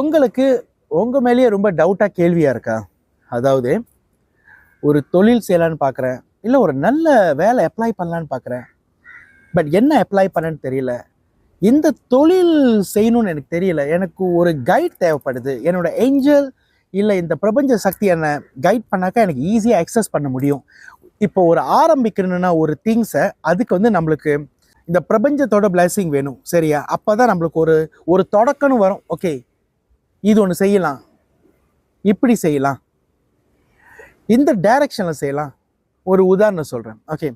உங்களுக்கு உங்கள் மேலேயே ரொம்ப டவுட்டாக கேள்வியாக இருக்கா? அதாவது ஒரு தொழில் செய்யலான்னு பார்க்குறேன், இல்லை ஒரு நல்ல வேலை அப்ளை பண்ணலான்னு பார்க்குறேன், பட் என்ன அப்ளை பண்ணேன்னு தெரியல, இந்த தொழில் செய்யணும்னு எனக்கு தெரியல, எனக்கு ஒரு கைட் தேவைப்படுது, என்னோட ஏஞ்சல் இல்லை இந்த பிரபஞ்ச சக்தி என்னை கைட் பண்ணாக்கா எனக்கு ஈஸியாக அக்சஸ் பண்ண முடியும். இப்போ ஒரு ஆரம்பிக்கணும்னா ஒரு திங்ஸை அதுக்கு வந்து நம்மளுக்கு இந்த பிரபஞ்சத்தோட பிளஸிங் வேணும், சரியா? அப்போ தான் நம்மளுக்கு ஒரு தொடக்கம்னு வரும். ஓகே, இது ஒன்று செய்யலாம், இப்படி செய்யலாம், இந்த டைரக்ஷனில் செய்யலாம். ஒரு உதாரணம் சொல்கிறேன். ஓகே,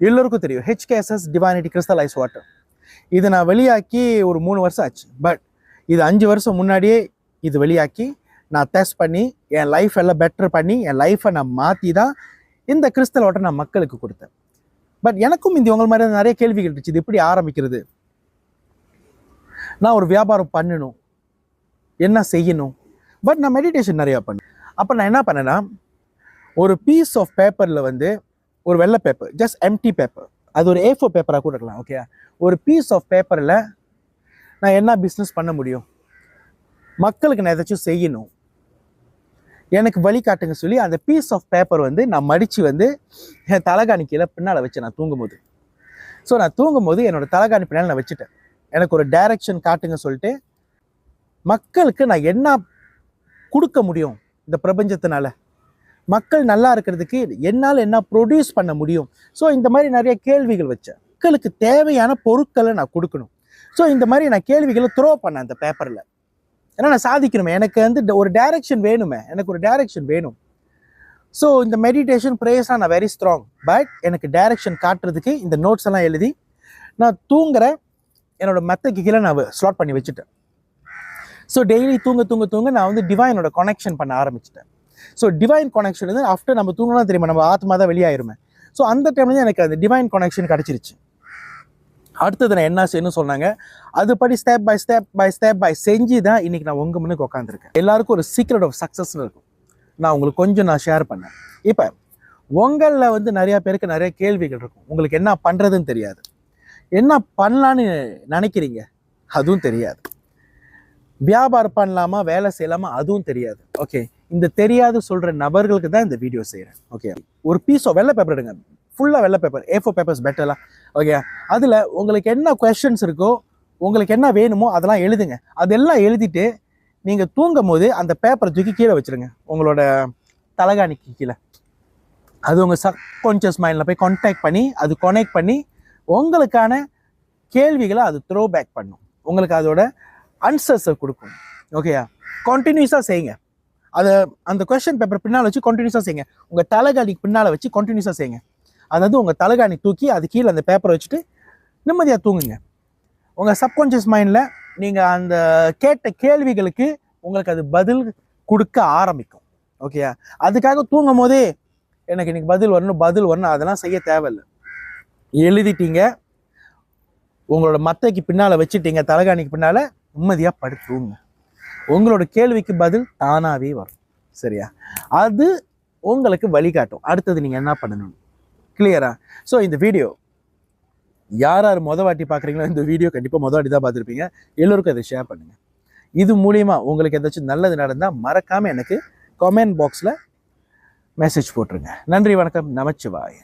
எல்லோருக்கும் தெரியும் HKSS டிவைனிட்டி கிறிஸ்டலைஸ் வாட்டர். இது நான் வெளியாக்கி ஒரு 3 வருஷம் ஆச்சு. பட் இது 5 வருஷம் முன்னாடியே இது வெளியாக்கி நான் டெஸ்ட் பண்ணி என் லைஃப் எல்லாம் பெட்டர் பண்ணி என் லைஃப்பை நான் மாற்றி தான் இந்த கிறிஸ்டல் வாட்டர் நான் மக்களுக்கு கொடுத்தேன். பட் எனக்கும் இந்த உங்கள் மாதிரி நிறைய கேள்விகள் இருந்துச்சு. இது எப்படி ஆரம்பிக்கிறது, நான் ஒரு வியாபாரம் பண்ணணும், என்ன செய்யணும், பட் நான் மெடிடேஷன் நிறையா பண்ணேன். அப்போ நான் என்ன பண்ணேன்னா, ஒரு பீஸ் ஆஃப் பேப்பரில் வந்து ஒரு வெள்ளை பேப்பர், ஜஸ்ட் எம்டி பேப்பர், அது ஒரு A4 பேப்பராக கூட இருக்கலாம். ஓகே, ஒரு பீஸ் ஆஃப் பேப்பரில் நான் என்ன பிஸ்னஸ் பண்ண முடியும், மக்களுக்கு நான் ஏதாச்சும் செய்யணும், எனக்கு வழிகாட்டுங்க சொல்லி அந்த பீஸ் ஆஃப் பேப்பர் வந்து நான் மடித்து வந்து என் தலகாணி கீழே பின்னால் வச்சேன் நான் தூங்கும்போது. ஸோ நான் தூங்கும்போது என்னோட தலகாணி பின்னால் நான் வச்சுட்டேன். எனக்கு ஒரு டைரக்ஷன் காட்டுங்க சொல்லிட்டு மக்களுக்கு நான் என்ன கொடுக்க முடியும், இந்த பிரபஞ்சத்தினால மக்கள் நல்லா இருக்கிறதுக்கு என்னால் என்ன ப்ரொடியூஸ் பண்ண முடியும். ஸோ இந்த மாதிரி நிறைய கேள்விகள் வச்சேன். மக்களுக்கு தேவையான பொருட்களை நான் கொடுக்கணும். ஸோ இந்த மாதிரி நான் கேள்விகளை த்ரோ பண்ணேன் அந்த பேப்பரில். ஏன்னா நான் சாதிக்கணுமே, எனக்கு வந்து ஒரு டைரக்ஷன் வேணுமே, எனக்கு ஒரு டைரக்ஷன் வேணும். ஸோ இந்த மெடிடேஷன் ப்ரேயர்ஸ்லாம் நான் வெரி ஸ்ட்ராங். பட் எனக்கு டைரக்ஷன் காட்டுறதுக்கு இந்த நோட்ஸ் எல்லாம் எழுதி நான் தூங்குற என்னோட மெத்தைக்கு கீழே நான் ஸ்லாட் பண்ணி வச்சுட்டேன். ஸோ டெய்லி தூங்க நான் வந்து டிவைனோட கனெக்ஷன் பண்ண ஆரம்பிச்சிட்டேன். ஸோ டிவைன் கனெக்ஷன் வந்து ஆஃப்டர் நம்ம தூங்கலாம் தெரியுமா, நம்ம ஆத்மா தான் வெளியாயிருமே. ஸோ அந்த டைம்ல தான் எனக்கு அந்த டிவைன் கனெக்ஷன் கிடச்சிருச்சு. அடுத்தது நான் என்ன செய்யணும்னு சொன்னாங்க, அதுபடி ஸ்டெப் பை செஞ்சு தான் இன்னைக்கு நான் உங்க முன்னுக்கு உட்காந்துருக்கேன். எல்லாருக்கும் ஒரு சீக்ரெட் ஆஃப் சக்ஸஸ்ன்னு இருக்கும். நான் உங்களுக்கு கொஞ்சம் ஷேர் பண்ணேன். இப்போ உங்களில் வந்து நிறைய பேருக்கு நிறைய கேள்விகள் இருக்கும். உங்களுக்கு என்ன பண்ணுறதுன்னு தெரியாது, என்ன பண்ணலான்னு நினைக்கிறீங்க அதுவும் தெரியாது, வியாபாரம் பண்ணலாமா வேலை செய்யலாமா அதுவும் தெரியாது. ஓகே, இந்த தெரியாது சொல்கிற நபர்களுக்கு தான் இந்த வீடியோ செய்கிறேன். ஓகே, ஒரு பீஸ் ஆஃப் வெள்ளை பேப்பர் எடுங்க, ஃபுல்லாக வெள்ளை பேப்பர், A4 பேப்பர்ஸ் பெட்டர்லாம். ஓகே, அதில் உங்களுக்கு என்ன கொஸ்டின்ஸ் இருக்கோ, உங்களுக்கு என்ன வேணுமோ அதெல்லாம் எழுதுங்க. அதெல்லாம் எழுதிட்டு நீங்கள் தூங்கும் போது அந்த பேப்பரை தூக்கி கீழே வச்சுருங்க, உங்களோட தலகாணிக்கு கீழே. அது உங்கள் சப்கான்ஷியஸ் மைண்டில் போய் அது கனெக்ட் பண்ணி உங்களுக்கான கேள்விகளை அது த்ரோ பேக் பண்ணும், உங்களுக்கு அதோட ஆன்சர்ஸை கொடுக்கும். ஓகேயா, கண்டினியூஸாக செய்யுங்க. அதை அந்த கொஸ்டின் பேப்பர் பின்னால் வச்சு கண்டினியூஸாக செய்யுங்க. உங்கள் தலகாணிக்கு பின்னால் வச்சு கண்டினியூஸாக செய்யுங்க. அதாவது உங்கள் தலகாணி தூக்கி அது கீழே அந்த பேப்பரை வச்சுட்டு நிம்மதியாக தூங்குங்க. உங்கள் சப்கான்ஷியஸ் மைண்டில் நீங்கள் அந்த கேட்ட கேள்விகளுக்கு உங்களுக்கு அது பதில் கொடுக்க ஆரம்பிக்கும். ஓகேயா, அதுக்காக தூங்கும் போதே எனக்கு இன்னைக்கு பதில் வரணும் அதெல்லாம் செய்ய தேவையில்லை. எழுதிட்டீங்க, உங்களோட மத்தைக்கு பின்னால் வச்சுட்டீங்க, தலகாணிக்கு பின்னால் நிம்மதியாக படுத்துங்க. உங்களோட கேள்விக்கு பதில் தானாகவே வரும். சரியா, அது உங்களுக்கு வழிகாட்டும் அடுத்தது நீங்கள் என்ன பண்ணணும். கிளியரா? ஸோ இந்த வீடியோ யார் வாட்டி பார்க்குறீங்களோ இந்த வீடியோ கண்டிப்பாக வாட்டி தான் பார்த்துருப்பீங்க. எல்லோருக்கும் அதை ஷேர் பண்ணுங்கள். இது மூலிமா உங்களுக்கு ஏதாச்சும் நல்லது நடந்தால் மறக்காமல் எனக்கு கமெண்ட் பாக்ஸில் மெசேஜ் போட்டுருங்க. நன்றி, வணக்கம், நமச்சிவாய்.